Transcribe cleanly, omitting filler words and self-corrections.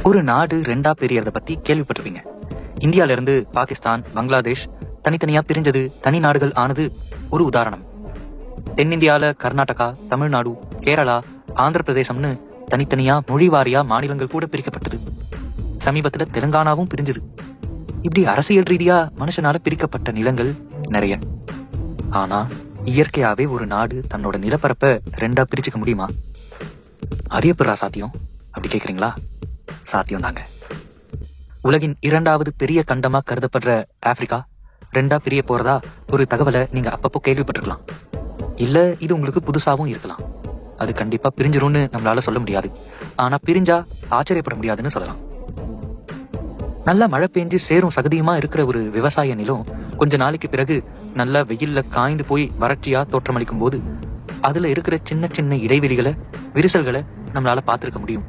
ஒரு நாடு ரெண்டா பிரியறத பத்தி கேள்விப்பட்டிருப்பீங்க. இந்தியால இருந்து பாகிஸ்தான், பங்களாதேஷ் தனித்தனியா பிரிஞ்சது, தனி நாடுகள் ஆனது ஒரு உதாரணம். தென்னிந்தியால கர்நாடகா, தமிழ்நாடு, கேரளா, ஆந்திர பிரதேசம்னு தனித்தனியா மொழிவாரியா மாநிலங்கள் கூட பிரிக்கப்பட்டது. சமீபத்துல தெலுங்கானாவும் பிரிஞ்சது. இப்படி அரசியல் ரீதியா மனுஷனால பிரிக்கப்பட்ட நிலங்கள் நிறைய. ஆனா இயற்கையாவே ஒரு நாடு தன்னோட நிலப்பரப்ப ரெண்டா பிரிச்சுக்க முடியுமா? அது எப்படிடா சாத்தியம் அப்படி கேக்குறீங்களா? சாத்தியம் தாங்க. உலகின் 2வது பெரிய கண்டமா கருதப்படுற ஆப்பிரிக்கா ரெண்டா பிரிய போறதா ஒரு தகவலை நீங்க அப்பப்போ கேள்விப்பட்டிருக்கலாம். இல்ல இது உங்களுக்கு புதுசாவும் இருக்கலாம். அது கண்டிப்பா பிரிஞ்சிரும்னு நம்மளால சொல்ல முடியாது. ஆனா பிரிஞ்சா ஆச்சரியப்பட முடியாதுன்னு சொல்லலாம். நல்லா மழை பெஞ்சு சேரும் சகதியுமா இருக்கிற ஒரு விவசாய நிலம் கொஞ்ச நாளைக்கு பிறகு நல்லா வெயில்ல காய்ந்து போய் வறட்சியா தோற்றமளிக்கும் போது அதுல இருக்கிற சின்ன சின்ன இடைவெளிகளை, விரிசல்களை நம்மளால பார்த்திருக்க முடியும்.